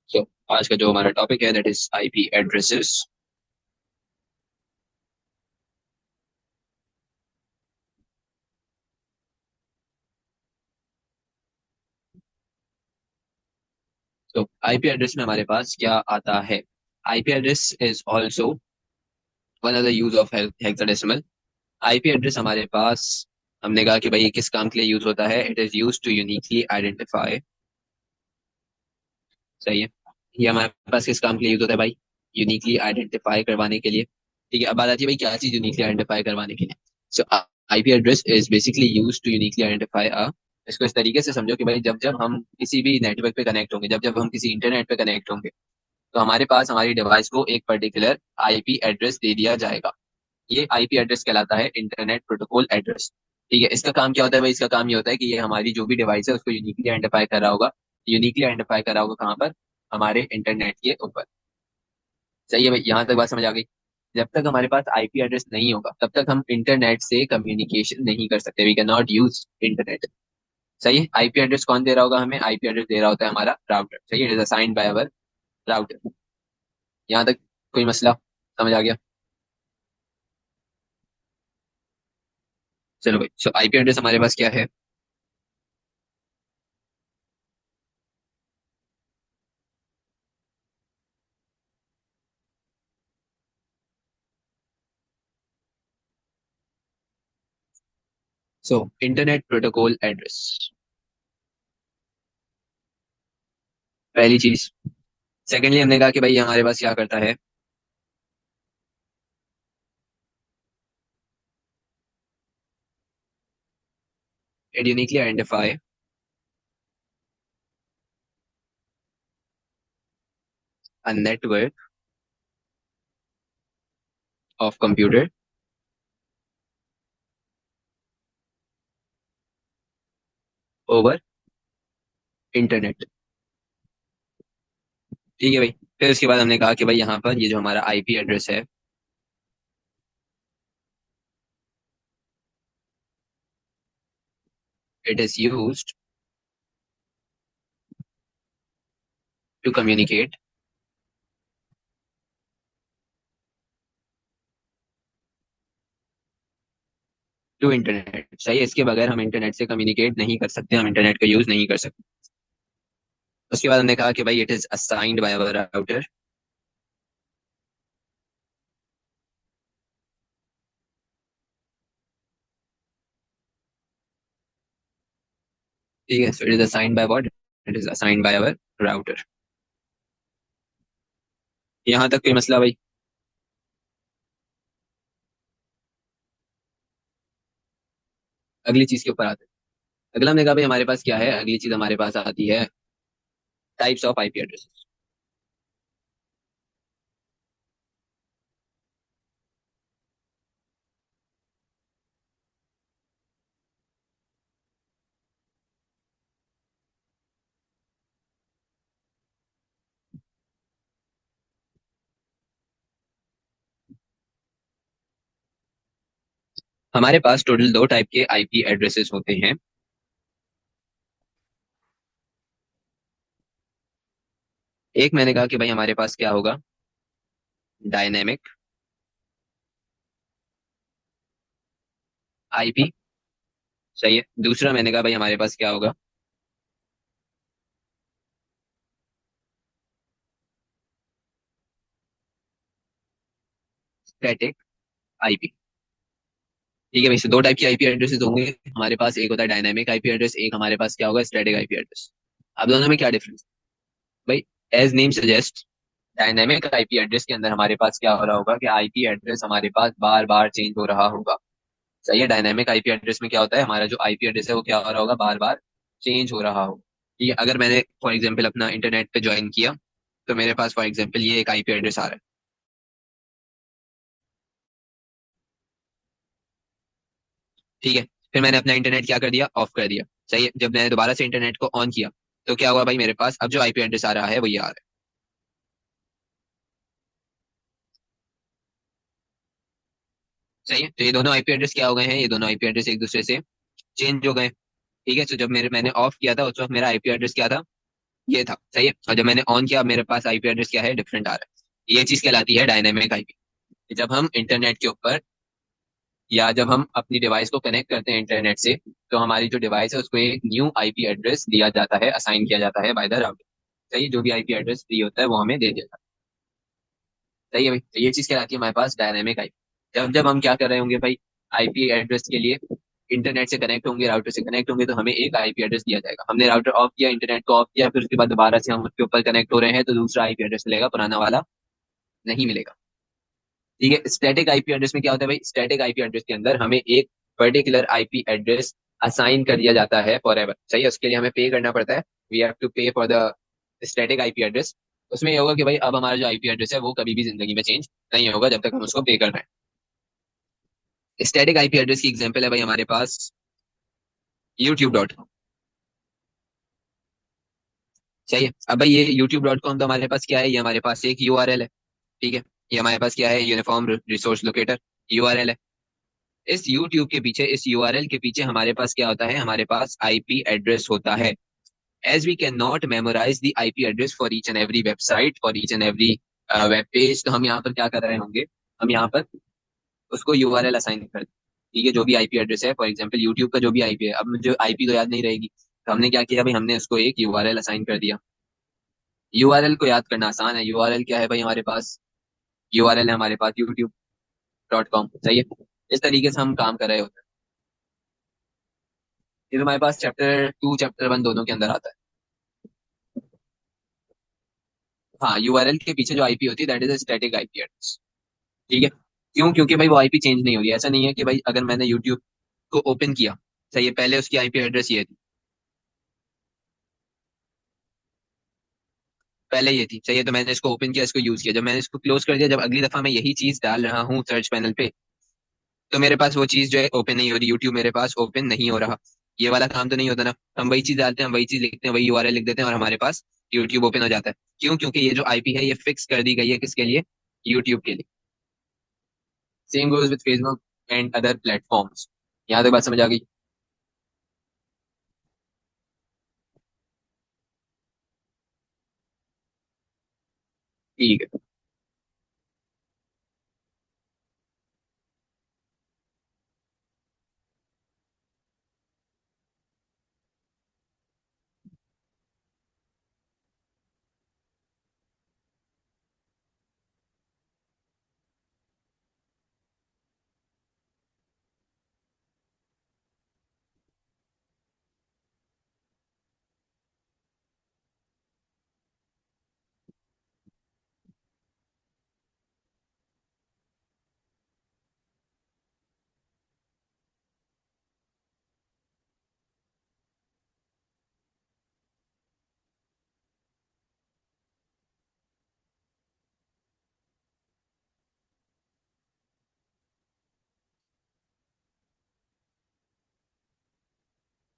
सो आज का जो हमारा टॉपिक है दैट इज आईपी एड्रेसेस। तो आईपी एड्रेस में हमारे पास क्या आता है? IP address is also one of the use of hexadecimal. IP address हमारे पास, हमने कहा कि भाई ये किस काम के लिए यूज होता है? It is use to uniquely identify. सही है। ये हमारे पास किस काम के लिए यूज होता है भाई? यूनिकली आइडेंटिफाई करवाने के लिए। ठीक है, अब बात आती है भाई क्या चीज यूनिकली आइडेंटिफाई करवाने के लिए। So IP address is basically use to uniquely identify a. इसको इस तरीके से समझो कि भाई जब जब हम किसी भी नेटवर्क पे कनेक्ट होंगे, जब जब हम किसी इंटरनेट पे कनेक्ट होंगे, तो हमारे पास हमारी डिवाइस को एक पर्टिकुलर आईपी एड्रेस दे दिया जाएगा। ये आईपी एड्रेस कहलाता है इंटरनेट प्रोटोकॉल एड्रेस। ठीक है, इसका काम क्या होता है भाई? इसका काम ये होता है कि ये हमारी जो भी डिवाइस है उसको यूनिकली आइडेंटिफाई कर रहा होगा। यूनिकली आइडेंटिफाई कर रहा होगा कहाँ पर? हमारे इंटरनेट के ऊपर। सही है भाई, यहाँ तक बात समझ आ गई। जब तक हमारे पास आईपी एड्रेस नहीं होगा तब तक हम इंटरनेट से कम्युनिकेशन नहीं कर सकते। We can not use internet. सही है। आईपी एड्रेस कौन दे रहा होगा हमें? आईपी एड्रेस दे रहा होता है हमारा राउटर। सही है, it is assigned by our router. यहाँ तक कोई मसला समझ आ गया? चलो भाई, सो आईपी एड्रेस हमारे पास क्या है? सो इंटरनेट प्रोटोकॉल एड्रेस, पहली चीज। सेकेंडली हमने कहा कि भाई हमारे पास क्या करता है? It uniquely identify a network of computer over internet. ठीक है भाई। फिर उसके बाद हमने कहा कि भाई यहाँ पर ये जो हमारा आईपी एड्रेस है, it is used to communicate to internet. सही है, इसके बगैर हम इंटरनेट से कम्युनिकेट नहीं कर सकते, हम इंटरनेट का यूज नहीं कर सकते। उसके बाद हमने कहा कि भाई it is assigned by our router. ठीक है, so it is assigned by what? It is assigned by our router. यहाँ तक कोई मसला भाई? अगली चीज के ऊपर आते हैं। अगला हमने कहा भाई हमारे पास क्या है? अगली चीज हमारे पास आती है टाइप्स ऑफ आईपी एड्रेस। हमारे पास टोटल दो टाइप के आईपी एड्रेसेस होते हैं। एक मैंने कहा कि भाई हमारे पास क्या होगा? Dynamic IP. सही है। दूसरा मैंने कहा भाई हमारे पास क्या होगा? Static IP. ठीक है भाई, so दो टाइप के आईपी एड्रेसेस होंगे हमारे पास। एक होता है डायनेमिक आईपी एड्रेस, एक हमारे पास क्या होगा? Static IP address. अब दोनों में क्या डिफरेंस? भाई as name suggest, dynamic IP address के अंदर हमारे पास क्या हो रहा होगा कि आईपी एड्रेस हमारे पास बार बार चेंज हो रहा होगा। सही है। डायनेमिक आईपी एड्रेस में क्या होता है? हमारा जो आईपी एड्रेस है वो क्या हो रहा होगा? बार बार चेंज हो रहा होगा। ठीक है, अगर मैंने फॉर एग्जाम्पल अपना इंटरनेट पे ज्वाइन किया, तो मेरे पास फॉर एग्जाम्पल ये एक आईपी एड्रेस आ रहा है। ठीक है, फिर मैंने अपना इंटरनेट क्या कर दिया? ऑफ कर दिया। सही है। जब मैंने दोबारा से इंटरनेट को ऑन किया, तो क्या हुआ भाई? मेरे पास अब जो आईपी एड्रेस आ रहा है वो ये आ रहा है। सही है, तो ये दोनों आईपी एड्रेस क्या हो गए हैं? ये दोनों आईपी एड्रेस एक दूसरे से चेंज हो गए। ठीक है, तो जब मैंने ऑफ किया था उस वक्त मेरा आईपी एड्रेस क्या था? ये था, सही है। और जब मैंने ऑन किया मेरे पास आईपी एड्रेस क्या है, डिफरेंट आ रहा है। ये चीज कहलाती है डायनेमिक आईपी। जब हम इंटरनेट के ऊपर या जब हम अपनी डिवाइस को कनेक्ट करते हैं इंटरनेट से, तो हमारी जो डिवाइस है उसको एक न्यू आईपी एड्रेस दिया जाता है, असाइन किया जाता है बाय द राउटर। सही, जो भी आईपी एड्रेस फ्री होता है वो हमें दे दिया जाता है। सही है भाई, तो ये चीज कहलाती है हमारे पास डायनेमिक आईपी। जब जब हम क्या कर रहे होंगे भाई, आईपी एड्रेस के लिए इंटरनेट से कनेक्ट होंगे, राउटर से कनेक्ट होंगे, तो हमें एक आईपी एड्रेस दिया जाएगा। हमने राउटर ऑफ किया, इंटरनेट को ऑफ किया, फिर उसके बाद दोबारा से हम उसके ऊपर कनेक्ट हो रहे हैं, तो दूसरा आईपी एड्रेस मिलेगा, पुराना वाला नहीं मिलेगा। ठीक है। स्टैटिक आईपी एड्रेस में क्या होता है भाई, स्टैटिक आईपी एड्रेस के अंदर हमें एक पर्टिकुलर आईपी एड्रेस असाइन कर दिया जाता है फॉर एवर। सही है, उसके लिए हमें पे करना पड़ता है। वी हैव टू पे for the static IP address. उसमें ये होगा कि भाई अब हमारा जो आईपी एड्रेस है वो कभी भी जिंदगी में चेंज नहीं होगा जब तक हम उसको पे कर रहे हैं। स्टैटिक आईपी एड्रेस की एग्जांपल है भाई हमारे पास youtube.com। सही है। अब भाई ये youtube.com तो हमारे पास क्या है, ये हमारे पास एक यूआरएल है। ठीक है। ये हमारे पास क्या है, यूनिफॉर्म रिसोर्स लोकेटर यूआरएल है। इस यूट्यूब के पीछे, इस यूआरएल के पीछे हमारे पास क्या होता है, हमारे पास आईपी एड्रेस होता है। As we can not memorize the IP address for each and every website, for each and every web page, तो हम यहाँ पर क्या कर रहे होंगे, हम यहाँ पर उसको यूआरएल असाइन कर दें। ठीक है, जो भी आईपी एड्रेस है, फॉर एग्जांपल यूट्यूब का जो भी आईपी है, अब मुझे आईपी तो याद नहीं रहेगी, तो हमने क्या किया भाई, हमने उसको एक यूआरएल असाइन कर दिया। यूआरएल को याद करना आसान है। यूआरएल क्या है भाई हमारे पास, यूआरएल है हमारे पास youtube.com। सही है। इस तरीके से हम काम कर रहे होते हैं। ये तो हमारे पास चैप्टर 2 चैप्टर 1 दोनों के अंदर आता है। हाँ, यूआरएल के पीछे जो आईपी होती है that is a static IP address. ठीक है। क्यों? क्योंकि भाई वो आईपी चेंज नहीं होगी। ऐसा नहीं है कि भाई अगर मैंने यूट्यूब को ओपन किया, सही है, पहले उसकी आईपी एड्रेस ये थी, पहले ये थी, सही है, तो मैंने इसको ओपन किया, इसको यूज किया, जब मैंने इसको क्लोज कर दिया, जब अगली दफा मैं यही चीज डाल रहा हूँ सर्च पैनल पे, तो मेरे पास वो चीज जो है ओपन नहीं हो रही, यूट्यूब मेरे पास ओपन नहीं हो रहा। ये वाला काम तो नहीं होता ना, हम वही चीज डालते हैं, वही चीज लिखते हैं, वही यूआरएल लिख देते हैं और हमारे पास यूट्यूब ओपन हो जाता है। क्यों? क्योंकि ये जो आईपी है ये फिक्स कर दी गई है, किसके लिए, यूट्यूब के लिए। Same goes with Facebook and other platforms. यहाँ तक बात समझ आ गई? ठीक है।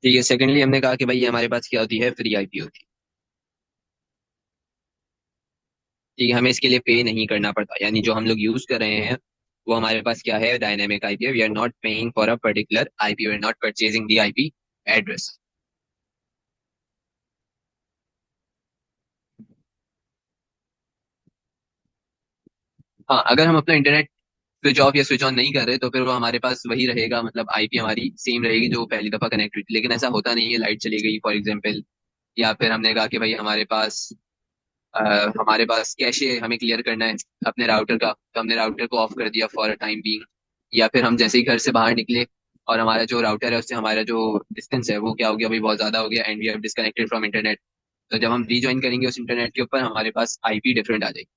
ठीक है, सेकेंडली हमने कहा कि भाई ये हमारे पास क्या होती है, फ्री आईपी होती है। ठीक है, हमें इसके लिए पे नहीं करना पड़ता, यानी जो हम लोग यूज कर रहे हैं वो हमारे पास क्या है, dynamic IP. We are not paying for a particular IP, we are not purchasing the IP address. हाँ, अगर हम अपना इंटरनेट स्विच ऑफ या स्विच ऑन नहीं कर रहे तो फिर वो हमारे पास वही रहेगा, मतलब आईपी हमारी सेम रहेगी जो पहली दफा कनेक्ट हुई थी। लेकिन ऐसा होता नहीं है, लाइट चली गई फॉर एग्जाम्पल, या फिर हमने कहा कि भाई हमारे पास कैशे हमें क्लियर करना है अपने राउटर का, तो हमने राउटर को ऑफ कर दिया फॉर अ टाइम बीइंग। या फिर हम जैसे ही घर से बाहर निकले और हमारा जो राउटर है उससे हमारा जो डिस्टेंस है वो क्या हो गया भाई, बहुत ज्यादा हो गया, and we have disconnected from internet. तो जब हम रीज्वाइन करेंगे उस इंटरनेट के ऊपर हमारे पास आईपी डिफरेंट आ जाएगी।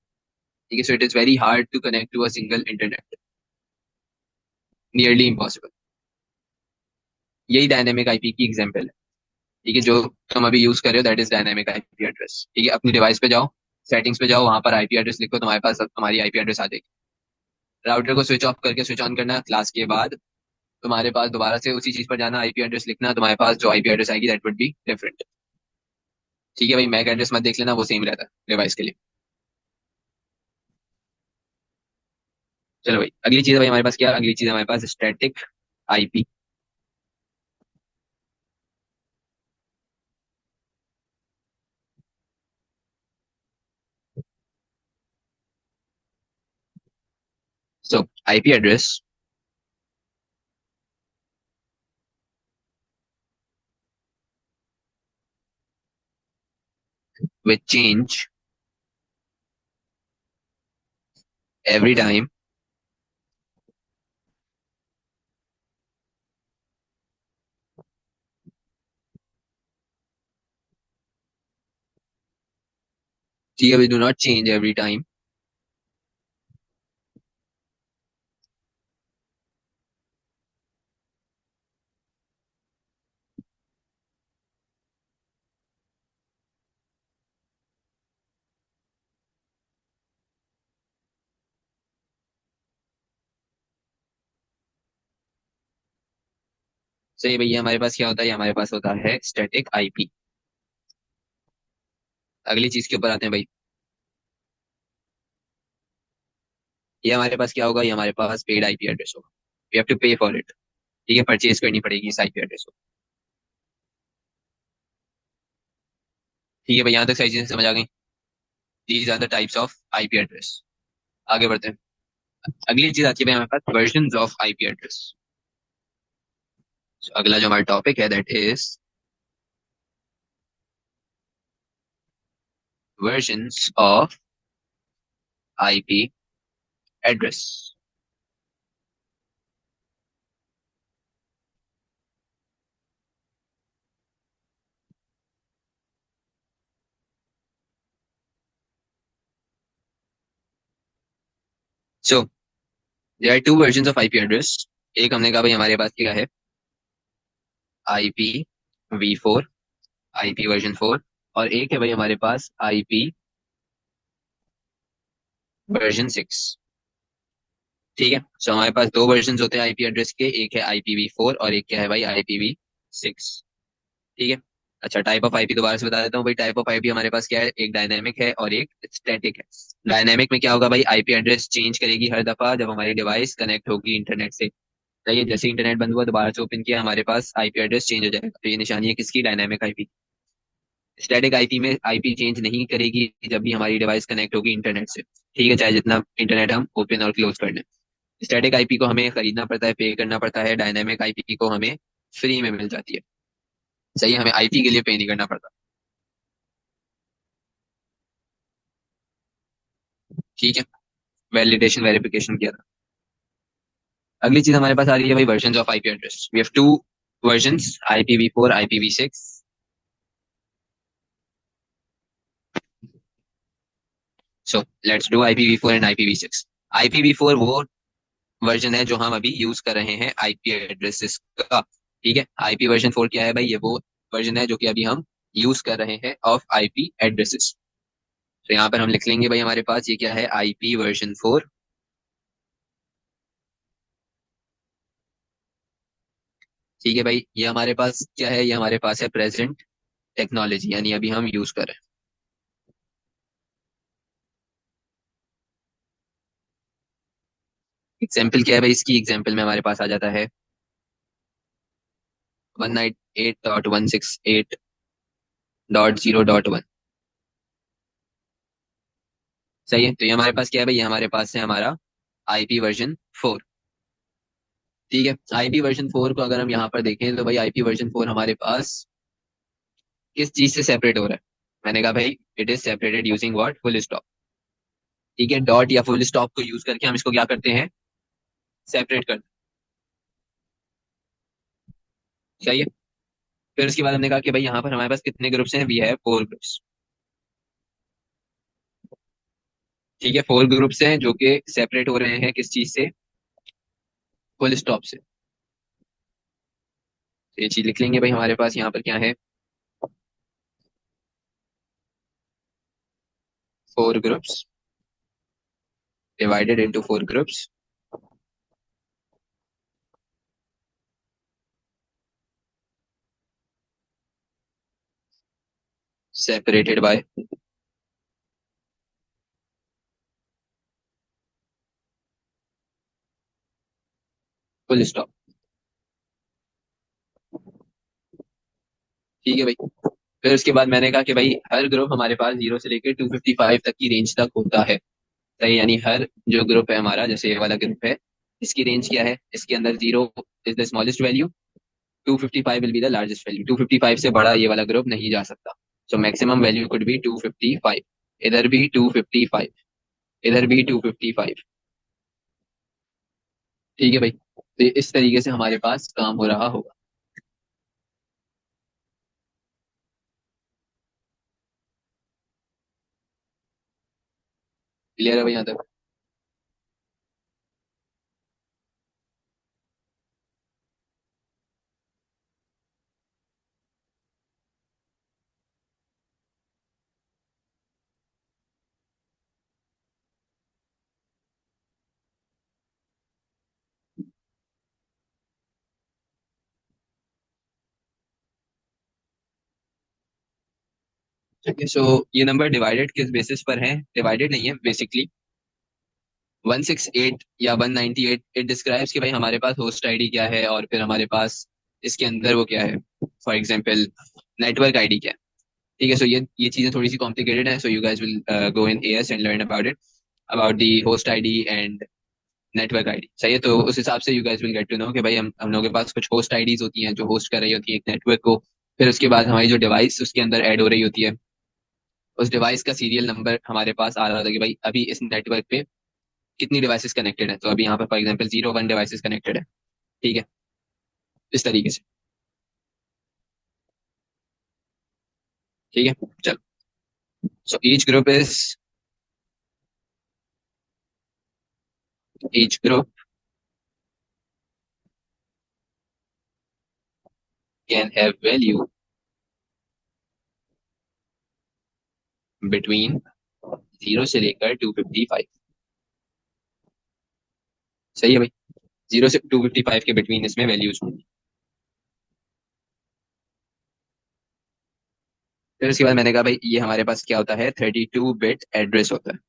ठीक है, so it is very hard to connect to a single internet, nearly impossible. यही डायनेमिक आईपी की एग्जांपल है। ठीक है, जो तुम अभी यूज कर रहे हो that is dynamic IP address. ठीक है, अपनी डिवाइस पे जाओ, सेटिंग्स पे जाओ, वहां पर आईपी एड्रेस लिखो, तुम्हारे पास तुम्हारी आईपी एड्रेस आ जाएगी। राउटर को स्विच ऑफ करके स्विच ऑन करना, क्लास के बाद तुम्हारे पास दोबारा से उसी चीज पर जाना, आईपी एड्रेस लिखना, तुम्हारे पास जो आईपी एड्रेस आएगी दैट वुड बी डिफरेंट। ठीक है भाई, मैक एड्रेस मत देख लेना, वो सेम रहता है डिवाइस के लिए। चलो भाई, अगली चीज है भाई हमारे पास क्या, अगली चीज है हमारे पास static IP. So IP address which change every time ठीक है, we do not change every time. सही भैया, हमारे पास क्या होता है? ये हमारे पास होता है स्टैटिक आईपी। अगली चीज के ऊपर आते हैं भाई। ये हमारे पास क्या होगा? ये हमारे पास पेड आईपी एड्रेस होगा। वी हैव टू पे फॉर इट। ठीक है, परचेज करनी पड़ेगी इस आईपी एड्रेस को। ठीक है भाई, यहाँ तक सारी चीजें समझ आ गई। These are the types of IP address. आगे बढ़ते हैं। अगली चीज आती है भाई हमारे पास वर्जन ऑफ आईपी एड्रेस। अगला जो हमारा टॉपिक है that is versions of IP address. So there are two versions of IP address. एक हमने कहा भाई हमारे पास क्या है? आईपी वी4, आईपी वर्जन 4। और एक है भाई हमारे पास आईपी वर्जन 6। ठीक है, सो हमारे पास दो वर्जन होते हैं आईपी एड्रेस के। एक है IPv4 और एक क्या है भाई? IPv6। ठीक है। अच्छा, टाइप ऑफ आईपी दोबारा से बता देता हूँ भाई। टाइप ऑफ आईपी हमारे पास क्या है? एक डायनेमिक है और एक स्टैटिक है। डायनेमिक में क्या होगा भाई? आईपी एड्रेस चेंज करेगी हर दफा जब हमारी डिवाइस कनेक्ट होगी इंटरनेट से। सही है, जैसे इंटरनेट बंद हुआ दोबारा से ओपन किया, हमारे पास आईपी एड्रेस चेंज हो जाएगा। तो ये निशानी है किसकी? Dynamic IP. स्टैटिक आईपी में आईपी चेंज नहीं करेगी जब भी हमारी डिवाइस कनेक्ट होगी इंटरनेट से। ठीक है, चाहे जितना इंटरनेट हम ओपन और क्लोज कर लें। स्टैटिक आईपी को हमें खरीदना पड़ता है, पे करना पड़ता है। डायनेमिक आईपी को हमें फ्री में मिल जाती है। सही है, हमें आईपी के लिए पे नहीं करना पड़ता। ठीक है, वैलिडेशन वेरिफिकेशन किया था। अगली चीज हमारे पास आ रही है भाई version of IP address. We have two versions, IPv4, IPv6। So let's do IPv4 and IPv6। IPv4 वो वर्जन है जो हम अभी यूज कर रहे हैं आईपी एड्रेसेस का। ठीक है, आईपी वर्जन 4 क्या है भाई? ये वो वर्जन है जो कि अभी हम यूज कर रहे हैं ऑफ आईपी एड्रेसेस। तो यहाँ पर हम लिख लेंगे भाई हमारे पास ये क्या है? IP version 4। ठीक है भाई, ये हमारे पास क्या है? ये हमारे पास है प्रेजेंट टेक्नोलॉजी, यानी अभी हम यूज कर रहे हैं। एग्जाम्पल क्या है भाई इसकी? एग्जाम्पल में हमारे पास आ जाता है 198.168.0.1। सही है, तो ये हमारे पास क्या है भाई? ये हमारे पास है हमारा IP वर्जन 4। ठीक है, IP वर्जन 4 को अगर हम यहाँ पर देखें तो भाई IP वर्जन 4 हमारे पास किस चीज से सेपरेट हो रहा है? मैंने कहा भाई it is separated using what? Full stop. ठीक है, डॉट या फुल स्टॉप को यूज करके हम इसको क्या करते हैं? सेपरेट करते हैं। सही है। फिर उसके बाद हमने कहा कि भाई यहाँ पर हमारे पास कितने ग्रुप्स हैं? We have 4 groups. ठीक है, 4 ग्रुप्स हैं जो कि सेपरेट हो रहे हैं किस चीज से? फुल स्टॉप से। तो ये चीज लिख लेंगे भाई हमारे पास यहाँ पर क्या है? 4 groups divided into 4 groups separated by full stop. ठीक है भाई, फिर उसके बाद मैंने कहा कि भाई हर ग्रुप हमारे पास 0 से लेकर 255 तक की रेंज तक होता है। सही, यानी हर जो ग्रुप है हमारा, जैसे ये वाला ग्रुप है, इसकी रेंज क्या है, इसके अंदर 0 is the smallest value, 255 will be the largest value, 255 से बड़ा ये वाला ग्रुप नहीं जा सकता। So maximum value could be 255। इधर भी 255, इधर भी 255। ठीक है भाई, तो इस तरीके से हमारे पास काम हो रहा होगा। क्लियर है भाई यहाँ तक? ठीक है, सो ये नंबर डिवाइडेड किस बेसिस पर है? डिवाइडेड नहीं है बेसिकली। 168 या 198 इट डिस्क्राइब्स कि भाई हमारे पास होस्ट आईडी क्या है, और फिर हमारे पास इसके अंदर वो क्या है, फॉर एग्जांपल नेटवर्क आईडी क्या है। ठीक है, सो ये चीजें थोड़ी सी कॉम्प्लिकेटेड है, so you guys will go in AS and learn about it, about the host ID and network ID. सही है, तो उस हिसाब से you guys will get to know कि भाई हम लोगों के पास कुछ होस्ट आईडीज होती हैं जो होस्ट कर रही होती है एक नेटवर्क को। फिर उसके बाद हमारी जो डिवाइस उसके अंदर ऐड हो रही होती है, उस डिवाइस का सीरियल नंबर हमारे पास आ रहा होता है कि भाई अभी इस नेटवर्क पे कितनी डिवाइसेस कनेक्टेड है। तो अभी यहाँ पर फॉर एग्जांपल 01 डिवाइसेस कनेक्टेड है। ठीक है, इस तरीके से। ठीक है, चलो। सो each group can have value between 0 से लेकर 255। सही है भाई, 0 से 255 के बिटवीन इसमें वैल्यूज होंगी। फिर उसके बाद मैंने कहा भाई ये हमारे पास क्या होता है, 32 बिट एड्रेस होता है।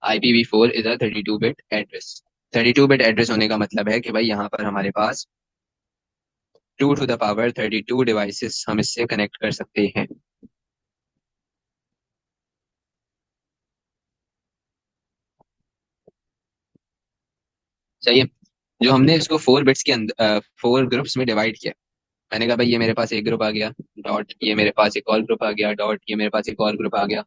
IPv4 is a 32 bit address. 32 bit address होने का मतलब है कि भाई यहाँ पर हमारे पास 2 to the power 32 डिवाइसेस हम इससे कनेक्ट कर सकते हैं। सही है, जो हमने इसको 4 बिट्स के अंदर 4 ग्रुप्स में डिवाइड किया। मैंने कहा भाई ये मेरे पास एक ग्रुप आ गया, डॉट ये मेरे पास एक और ग्रुप आ गया, डॉट ये मेरे पास एक और ग्रुप आ गया,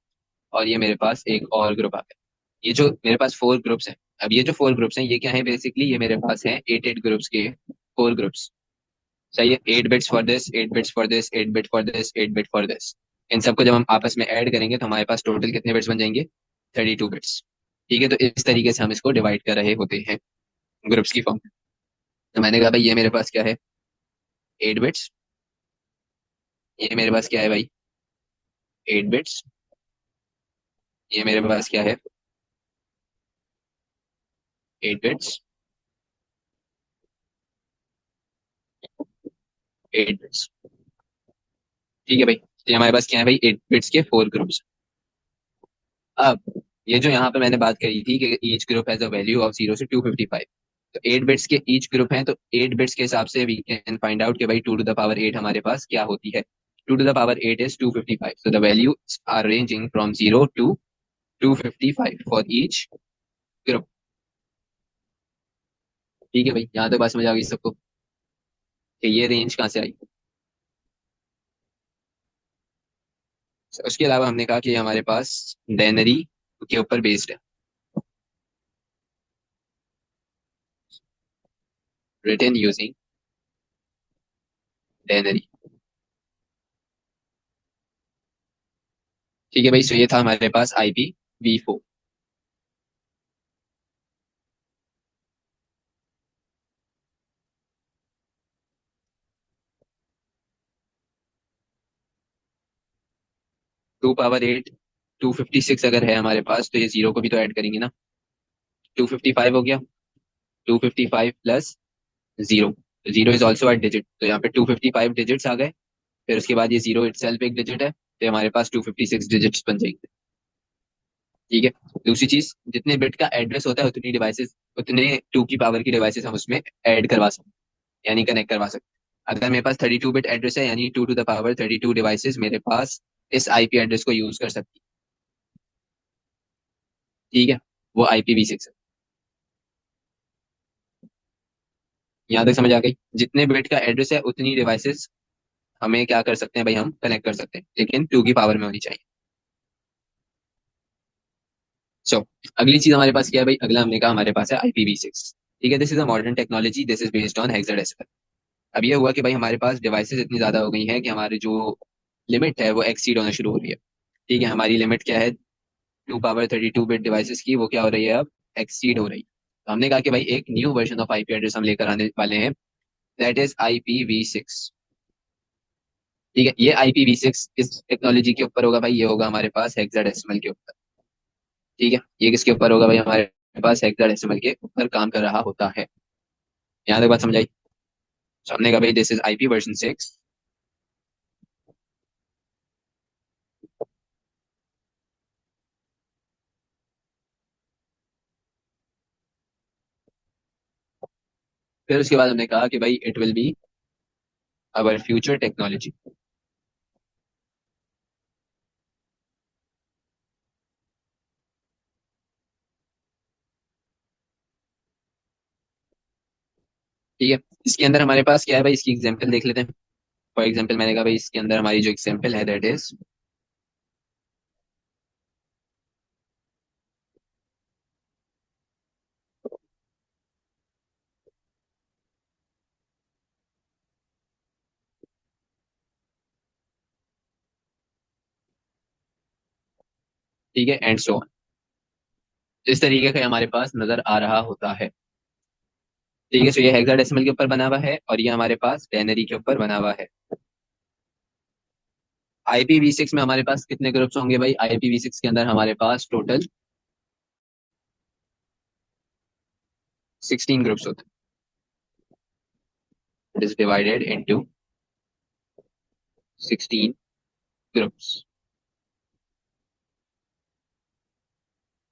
और ये मेरे पास एक और ग्रुप आ गया। ये जो मेरे पास 4 ग्रुप्स हैं, अब ये जो 4 ग्रुप्स हैं ये क्या है बेसिकली, ये मेरे पास है 8 8 ग्रुप्स के 4 ग्रुप्स। सही है, 8 bits for this, 8 bits for this, 8 bit for this, 8 bit for this. इन सबको जब हम आपस में ऐड करेंगे तो हमारे पास टोटल कितने बिट्स बन जाएंगे, 32 बिट्स। ठीक है, तो इस तरीके से हम इसको डिवाइड कर रहे होते हैं ग्रुप्स की फॉर्म में। तो मैंने कहा भाई ये मेरे पास क्या है, 8 बिट्स। ये मेरे पास क्या है भाई, 8 बिट्स। ये मेरे पास क्या है, 8 बिट्स, 8 बिट्स। ठीक है भाई, तो ये हमारे पास क्या है भाई, 8 बिट्स के 4 ग्रुप्स। अब ये जो यहाँ पे मैंने बात करी थी कि each group has a value of 0 से 255, तो 8 बिट्स के ईच ग्रुप हैं, तो 8 बिट्स के हिसाब से वी कैन फाइंड आउट कि भाई 2 to the power 8 हमारे पास क्या होती है। 2 to the power 8 is 255, so the values are ranging from 0 to 255 for each group। ठीक है भाई, यहाँ तक बात समझ आ गई सबको कि ये रेंज कहाँ से आई। उसके अलावा हमने कहा कि हमारे पास डेनरी के ऊपर बेस्ड है, रिटन यूजिंग डेनरी। ठीक है भाई, सो ये था हमारे पास IPv4। 2 power 8, 256 अगर है हमारे पास तो ये 0 को भी तो ऐड करेंगे ना। 255 हो गया, 255 plus 0, 0 is also a digit, तो यहाँ पे 255 डिजिट्स आ गए। फिर उसके बाद ये 0 इटसेल्फ एक डिजिट है, तो हमारे पास 256 डिजिट्स बन जाएंगे। ठीक है, दूसरी चीज, जितने बिट का एड्रेस होता है उतनी डिवाइसेस, उतने 2 की पावर की डिवाइसेस हम उसमें ऐड करवा सकते हैं, यानी कनेक्ट करवा सकते हैं। अगर मेरे पास 32 बिट एड्रेस है, यानी 2 to the power 32 डिवाइसेस मेरे पास इस IP एड्रेस को यूज कर सकती है। ठीक है, वो IPv6 है। यहाँ तक समझ आ गई? जितने बिट का एड्रेस है उतनी डिवाइसेस हमें क्या कर सकते हैं भाई, हम कनेक्ट कर सकते हैं, लेकिन 2 की पावर में होनी चाहिए। सो अगली चीज हमारे पास क्या है भाई, अगला हमने कहा हमारे पास है IPv6। ठीक है, this is a modern technology, this is based on hexadecimal. अब ये हुआ कि भाई हमारे पास डिवाइसेस इतनी ज्यादा हो गई हैं कि हमारी जो लिमिट है वो एक्सीड होना शुरू हो रही है। ठीक है, हमारी लिमिट क्या है, 2 पावर 32 बिट डिवाइसेस की, वो क्या हो रही है अब, एक्सीड हो रही है। तो हमने कहा कि भाई एक new version of IP address हम लेकर आने वाले हैं, दैट इज IPv6। ठीक है, ये IPv6 इस टेक्नोलॉजी के ऊपर होगा भाई, ये होगा हमारे पास हेक्साडेसिमल के ऊपर। ठीक है, ये किसके ऊपर होगा भाई, हमारे पास हेक्साडेसिमल के ऊपर काम कर रहा होता है। यहाँ तक बात समझ आई? तो हमने कहा भाई दिस इज IP वर्जन 6। फिर उसके बाद हमने कहा कि भाई it will be our future technology. ठीक है, इसके अंदर हमारे पास क्या है भाई, इसकी एग्जांपल देख लेते हैं। फॉर एग्जांपल मैंने कहा भाई इसके अंदर हमारी जो एग्जांपल है दैट इज, ठीक है, एंड सो ऑन। इस तरीके का हमारे पास नजर आ रहा होता है। ठीक है, तो ये हेक्साडेसिमल के ऊपर बना हुआ है और ये हमारे पास बाइनरी के ऊपर बना हुआ है। IPv6 में हमारे पास कितने ग्रुप्स होंगे भाई, IPv6 के अंदर हमारे पास टोटल 16 ग्रुप्स होते हैं। It is divided into 16 groups.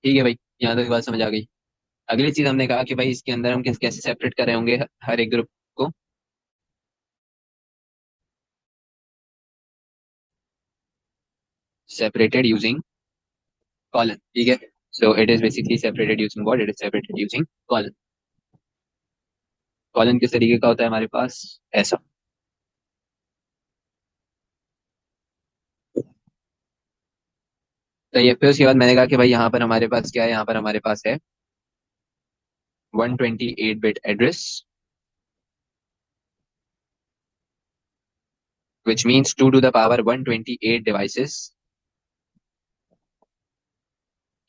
ठीक है भाई, यहाँ तक बात समझ आ गई। अगली चीज हमने कहा कि भाई इसके अंदर हम कैसे सेपरेट कर रहे होंगे हर एक ग्रुप को, सेपरेटेड यूजिंग कॉलन। ठीक है, so it is basically separated using what, it is separated using colon. Colon किस तरीके का होता है हमारे पास, ऐसा। तो ये फिर उसके बाद मैंने कहा कि भाई यहाँ पर हमारे पास क्या है, यहाँ पर हमारे पास है 128 bit address, which means 2 to the power 128 devices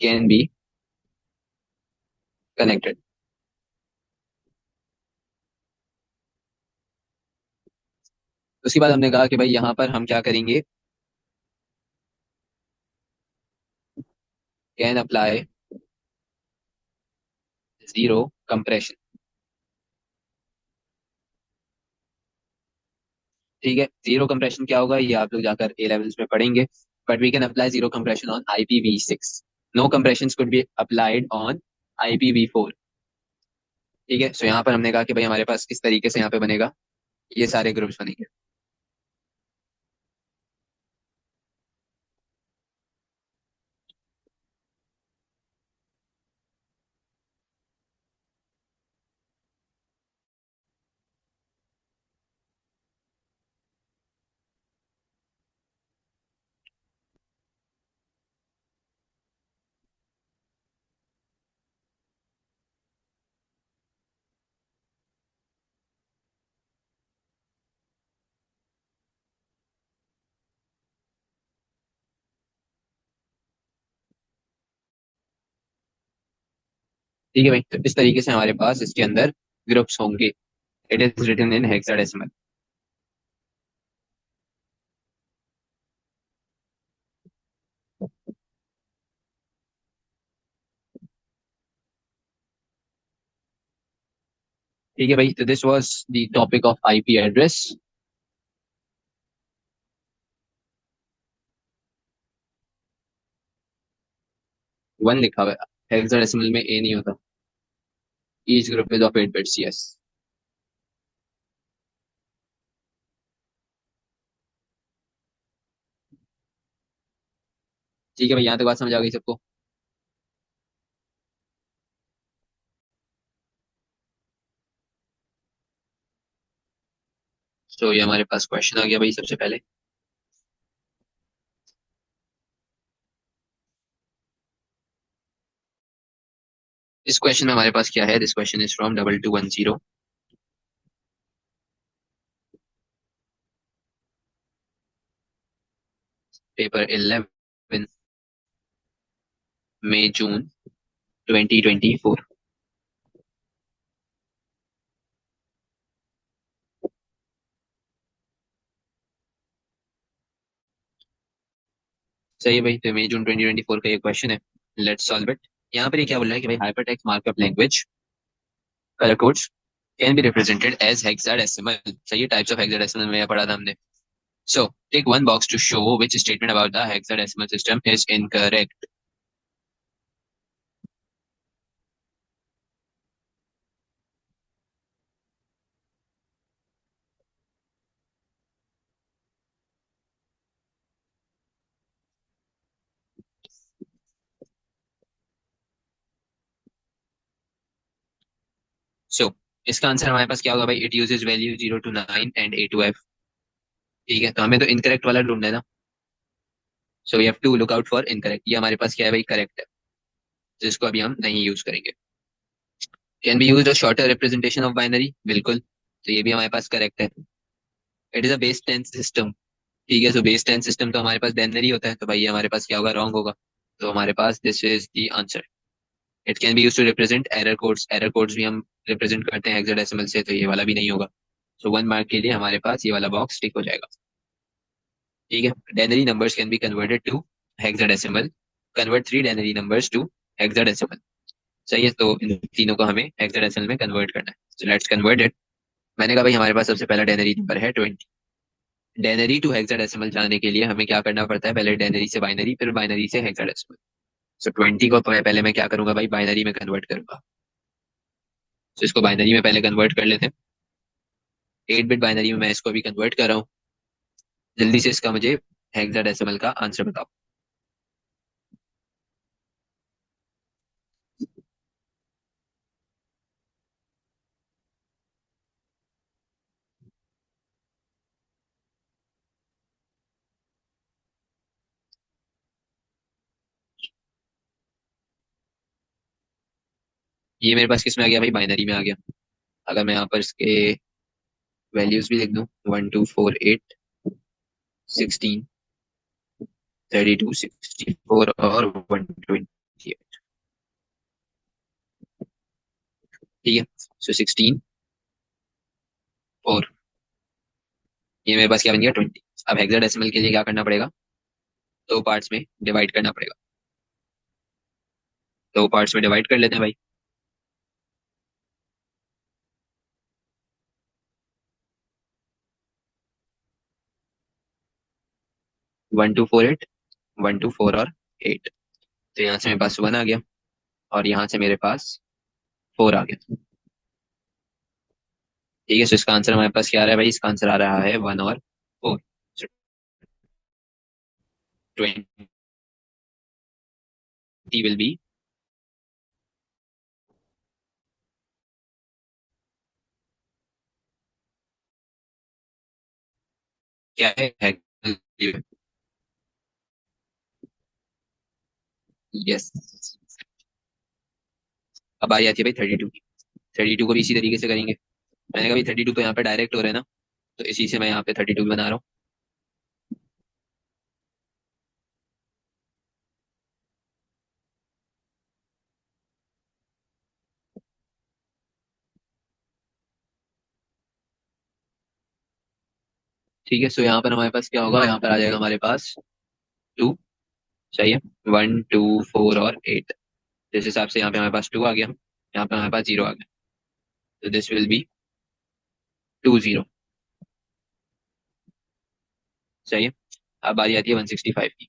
can be connected। उसके बाद हमने कहा कि भाई यहाँ पर हम क्या करेंगे, कैन अप्लाई जीरो कंप्रेशन। ठीक है, जीरो कंप्रेशन क्या होगा ये आप लोग जाकर ए लेवल्स में पढ़ेंगे, but we can apply zero compression on IPv6। No compression could be applied on IPv4। ठीक है, सो यहाँ पर हमने कहा कि भाई हमारे पास किस तरीके से यहाँ पे बनेगा, ये सारे ग्रुप्स बनेंगे। ठीक है भाई, तो इस तरीके से हमारे पास इसके अंदर ग्रुप्स होंगे। It is written in hexadecimal. ठीक है भाई, तो this was the topic of IP address. 1 लिखा हुआ है, हेक्साडेसिमल में A नहीं होता। Each group is of 8 bits, yes. ठीक है भाई, यहाँ तक बात समझ आ गई सबको? तो ये हमारे पास क्वेश्चन आ गया भाई सबसे पहले। इस क्वेश्चन में हमारे पास क्या है, this question is from 2210, paper 11, मई जून 2024। सही है भाई, तो मई जून 2024 का ये क्वेश्चन है। Let's solve it. यहाँ पर ये क्या बोल रहा है कि भाई hypertext markup language colour codes can be represented as hexadecimal. सही है, टाइप्स ऑफ हेक्साडेसिमल में पढ़ा था हमने। So, take one box to show which statement about the hexadecimal system is incorrect. So, इसका आंसर हमारे पास क्या होगा भाई, it uses value 0 to 9 and A to F। ठीक है, तो हमें तो इनकरेक्ट वाला ढूंढना है ना। So we have to look out for incorrect. ये हमारे पास क्या है भाई, करेक्ट है, जिसको अभी हम नहीं यूज करेंगे। Can be use a shorter representation of binary, बिल्कुल, तो ये भी हमारे पास करेक्ट है। It is a base tens system. ठीक है, सो बेस टेंस सिस्टम तो हमारे पास बाइनरी होता है, तो भाई ये हमारे पास क्या होगा, रॉन्ग होगा। तो हमारे पास this is the answer. It can be use to represent error codes, error codes भी हम रिप्रेजेंट करते हैं हेक्साडेसिमल से, तो ये वाला भी नहीं होगा। सो 1 मार्क के लिए हमारे पास ये वाला बॉक्स टिक हो जाएगा। ठीक है, denary numbers can be converted to hexadecimal. Convert 3 denary numbers to hexadecimal. सही है, तो इन तीनों को हमें हेक्साडेसिमल में कन्वर्ट करना है। So let's convert it. मैंने कहा भाई हमारे पास सबसे पहला डेनरी नंबर है 20। डेनरी टू हेक्साडेसिमल जाने के लिए हमें क्या करना पड़ता है, पहले डेनरी से बाइनरी, फिर बाइनरी से हेक्साडेसिमल। सो 20 को पहले मैं क्या करूंगा भाई, बाइनरी में कन्वर्ट करूंगा। तो इसको बाइनरी में पहले कन्वर्ट कर लेते हैं। 8 बिट बाइनरी में मैं इसको अभी कन्वर्ट कर रहा हूँ। जल्दी से इसका मुझे हेक्साडेसिमल का आंसर बताओ। ये मेरे पास किस में आ गया भाई, बाइनरी में आ गया। अगर मैं यहाँ पर इसके वैल्यूज भी लिख दूं, 1248, 16, 32, 64 और 128। ठीक है, सो 16 4, ये मेरे पास क्या बन गया, 20। अब हेक्साडेसिमल के लिए क्या करना पड़ेगा, दो पार्ट्स में डिवाइड करना पड़ेगा। दो पार्ट्स में डिवाइड कर लेते हैं भाई। 1248, 124 और 8। तो यहाँ से मेरे पास 1 आ गया, और यहाँ से मेरे पास 4 आ गया। ठीक है, सो इसका आंसर हमारे पास क्या आ रहा है भाई, इसका आंसर आ रहा है 1 और 4। ट्वेंटी विल बी, क्या है, यस। अब बारी आती है भाई 32 की। 32 को भी इसी तरीके से करेंगे। मैंने कहा भाई 32 तो यहाँ पे डायरेक्ट हो रहा है ना, तो इसी से मैं यहाँ पे 32 बना रहा हूँ। ठीक है, सो यहाँ पर हमारे पास क्या होगा, यहाँ पर आ जाएगा हमारे पास 2। सही है, 1 2 4 और 8। जिस हिसाब से यहाँ पे हमारे पास 2 आ गया, यहाँ पे हमारे पास 0 आ गया, तो दिस विल बी 2 0। सही है, अब बारी आती है 165 की।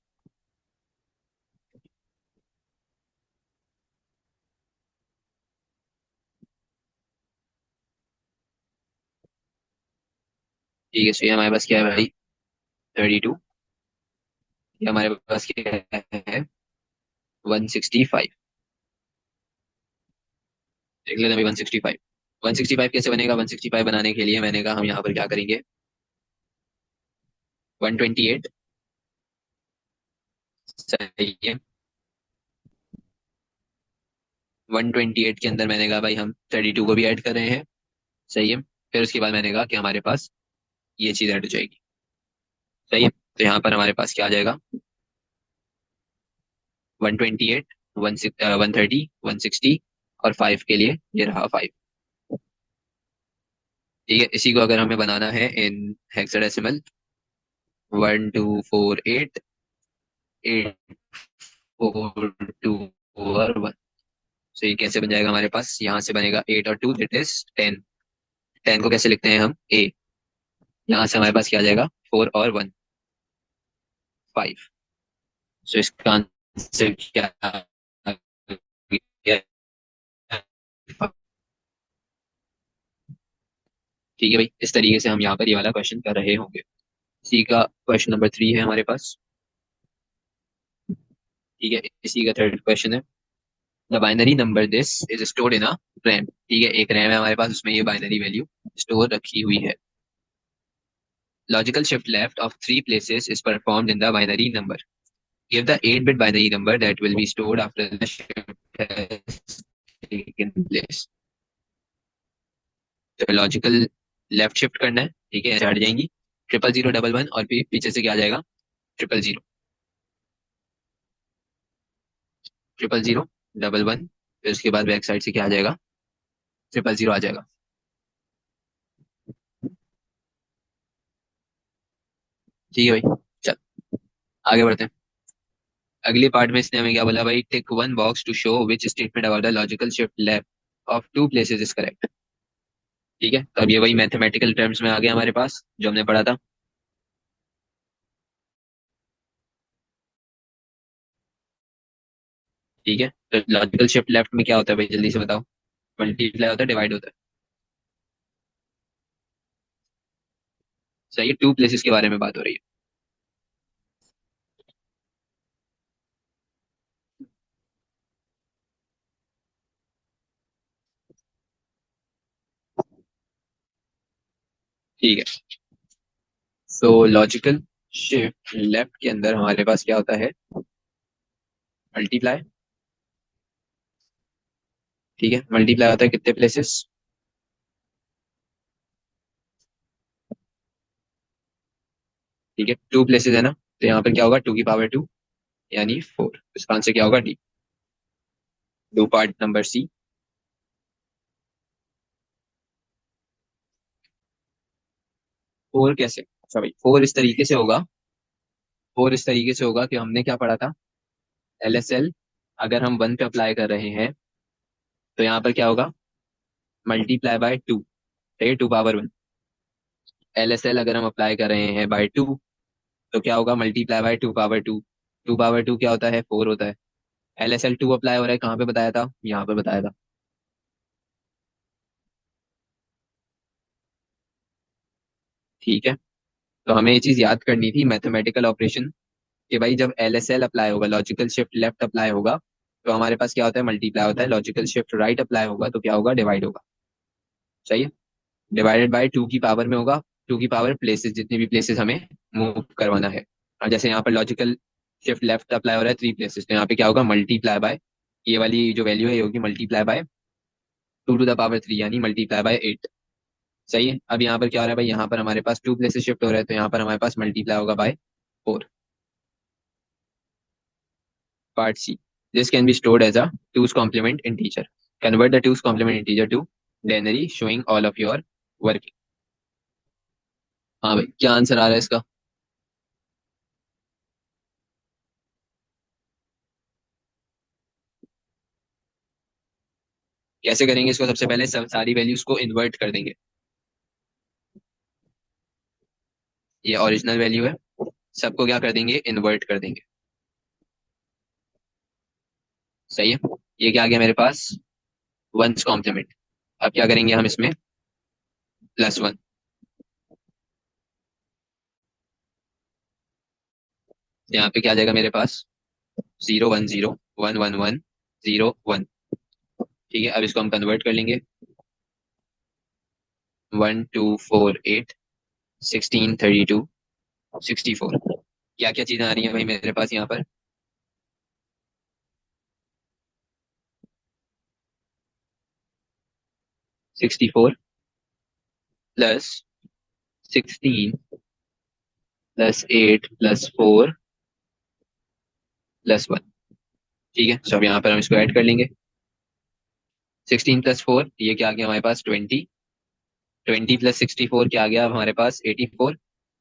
ठीक है, सो ये हमारे पास क्या है भाई, 32। ये हमारे पास क्या है, 165। देख लेते हैं भाई 165। 165 कैसे बनेगा, 165 बनाने के लिए मैंने कहा हम यहाँ पर क्या करेंगे, 128 सही है। 128 के अंदर मैंने कहा भाई हम 32 को भी ऐड कर रहे हैं। सही है। फिर उसके बाद मैंने कहा कि हमारे पास ये चीज ऐड हो जाएगी। सही है। तो यहाँ पर हमारे पास क्या आ जाएगा? 128, 130, 160 और 5 के लिए ये रहा 5। ठीक है। इसी को अगर हमें बनाना है इन हेक्साडेसिमल, 1248, 8421। तो ये कैसे बन जाएगा हमारे पास? यहाँ से बनेगा 8 और 2 दैट इज 10। 10 को कैसे लिखते हैं हम? ए। यहाँ से हमारे पास क्या आ जाएगा? 4 और 1, 5। सो इसका आंसर क्या आ गया? ठीक है भाई, इस तरीके से हम यहाँ पर ये वाला क्वेश्चन कर रहे होंगे। इसी का क्वेश्चन नंबर 3 है हमारे पास। ठीक है। इसी का थर्ड क्वेश्चन है, the binary number this is stored in a RAM. ठीक है, एक रैम है हमारे पास, उसमें ये बाइनरी वैल्यू स्टोर रखी हुई है। Logical shift left of 3 places is performed in the binary number. Give the 8-bit binary number that will be stored after the shift has taken place. तो लॉजिकल लेफ्ट शिफ्ट करना है। ठीक है, ऐसे हट जाएंगी 00011 और फिर पीछे से क्या आ जाएगा? 000, 00011। फिर उसके बाद बैक साइड से क्या आ जाएगा? 000 आ जाएगा। ठीक है भाई, चल आगे बढ़ते हैं। अगली पार्ट में इसने हमें क्या बोला भाई? Tick one box to show which statement about the logical shift left of 2 places is correct. ठीक है, तो अब ये वही मैथमेटिकल टर्म्स में आ गया हमारे पास जो हमने पढ़ा था। ठीक है, तो लॉजिकल शिफ्ट लेफ्ट में क्या होता है भाई? जल्दी से बताओ। मल्टीप्लाई होता है, डिवाइड होता है? सही है, 2 places के बारे में बात हो रही है। ठीक है, सो लॉजिकल शिफ्ट लेफ्ट के अंदर हमारे पास क्या होता है? मल्टीप्लाई। ठीक है, मल्टीप्लाई होता है कितने प्लेसेस? ठीक है, 2 places है ना, तो यहाँ पर क्या होगा? 2 की पावर 2 यानी 4। इसका आंसर क्या होगा? D. Do part number C. 4 कैसे? अच्छा भाई, 4 इस तरीके से होगा। 4 इस तरीके से होगा कि हमने क्या पढ़ा था? LSL अगर हम 1 पे अप्लाई कर रहे हैं तो यहाँ पर क्या होगा? Multiply by 2। ठीक है, 2 पावर 1। LSL अगर हम अप्लाई कर रहे हैं बाय 2 तो क्या होगा? Multiply by 2 power 2। 2 पावर 2 क्या होता है? 4 होता है। LSL 2 अप्लाई हो रहा है कहाँ पे बताया था? यहाँ पे बताया था। ठीक है, तो हमें ये चीज याद करनी थी मैथमेटिकल ऑपरेशन, कि भाई जब LSL अप्लाई होगा, लॉजिकल शिफ्ट लेफ्ट अप्लाई होगा, तो हमारे पास क्या होता है? मल्टीप्लाई होता है। लॉजिकल शिफ्ट राइट अप्लाई होगा तो क्या होगा? डिवाइड होगा। सही है, डिवाइडेड बाय 2 की पावर में होगा। 2 की पावर प्लेसेस, जितनी भी प्लेसेस हमें मूव करवाना है। और जैसे यहाँ पर लॉजिकल शिफ्ट लेफ्ट अप्लाई हो रहा है 3 places, तो यहाँ पे क्या होगा? मल्टीप्लाई बाय, ये वाली जो वैल्यू है ये होगी multiply by 2 to the power 3 यानी मल्टीप्लाई बाय 8। सही है। अब यहाँ पर क्या हो रहा है भाई? यहाँ पर हमारे पास 2 places शिफ्ट हो रहा है तो यहाँ पर हमारे पास मल्टीप्लाई होगा by 4। Part C, this can be stored as a two's complement integer. Convert the two's complement integer to denary showing all of your work. हाँ भाई, क्या आंसर आ रहा है इसका? कैसे करेंगे इसको? सबसे पहले सब सारी वैल्यूज को इन्वर्ट कर देंगे। ये ओरिजिनल वैल्यू है, सबको क्या कर देंगे? इन्वर्ट कर देंगे। सही है। ये क्या आ गया मेरे पास? Once complement. अब क्या करेंगे हम इसमें? +1। यहाँ पे क्या आ जाएगा मेरे पास? 0 1 0 1 1 1 ठीक है, अब इसको हम कन्वर्ट कर लेंगे। 1248, 1632, 64। क्या क्या चीजें आ रही हैं भाई मेरे पास यहाँ पर? 64 प्लस 16 प्लस 8 प्लस 4 प्लस 1। ठीक है, so अब यहाँ पर हम इसको ऐड कर लेंगे। 16 प्लस 4, ये क्या आ गया हमारे पास? 20। 20 प्लस 64 क्या आ गया अब हमारे पास? 84।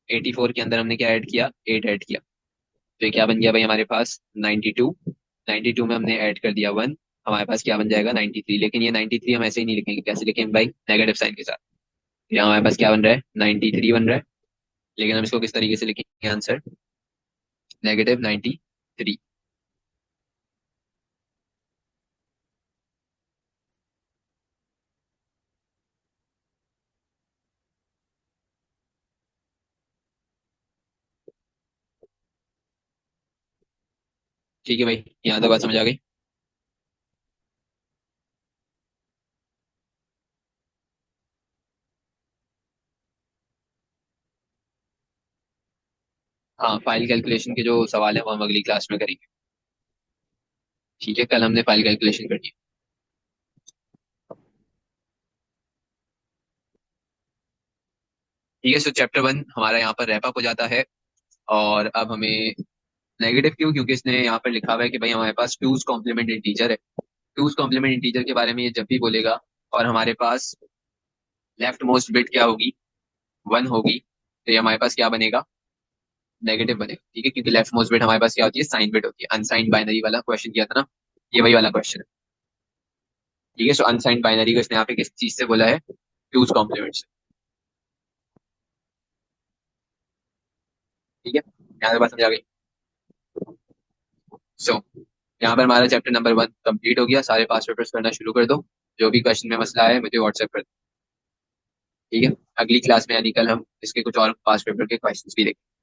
84 के अंदर हमने क्या ऐड किया? 8 ऐड किया। तो ये क्या बन गया भाई हमारे पास? 92। 92 में हमने ऐड कर दिया 1। हमारे पास क्या बन जाएगा? 93। लेकिन ये 93 हम ऐसे ही नहीं लिखेंगे, कैसे लिखेंगे भाई? नेगेटिव साइन के साथ। तो यहाँ हमारे पास क्या बन रहा है? 93 बन रहा है। लेकिन हम इसको किस तरीके से लिखेंगे आंसर? -93। ठीक है भाई, यहाँ तक बात समझ आ गई? हाँ, फाइल कैलकुलेशन के जो सवाल है वो हम अगली क्लास में करेंगे। ठीक है, कल हमने फाइल कैलकुलेशन करनी है। ठीक है, सो चैप्टर 1 हमारा यहाँ पर रैप अप हो जाता है। और अब हमें नेगेटिव क्यों? क्योंकि इसने यहाँ पर लिखा हुआ है कि भाई हमारे पास टूज कॉम्प्लीमेंट इंटीजर है। टूज कॉम्प्लीमेंट इंटीजर के बारे में ये जब भी बोलेगा और हमारे पास लेफ्ट मोस्ट बिट क्या होगी? 1 होगी, तो ये हमारे पास क्या बनेगा? नेगेटिव बनेगा। ठीक है, क्योंकि लेफ्ट मोस्ट बिट हमारे पास क्या होती है? साइन बिट होती है। अनसाइंड बाइनरी वाला क्वेश्चन किया था ना, ये वही वाला क्वेश्चन है। ठीक है, सो अनसाइंड बाइनरी को इसने यहाँ पे किस चीज से बोला है? टूज कॉम्प्लीमेंट से। ठीक है, यहाँ पे बात समझ आ गई? सो यहाँ पर हमारा चैप्टर नंबर 1 कंप्लीट हो गया। सारे पास पेपर्स करना शुरू कर दो। जो भी क्वेश्चन में मसला है मुझे व्हाट्सएप कर दो। ठीक है, अगली क्लास में यानी कल हम इसके कुछ और पास पेपर के क्वेश्चंस भी देखेंगे।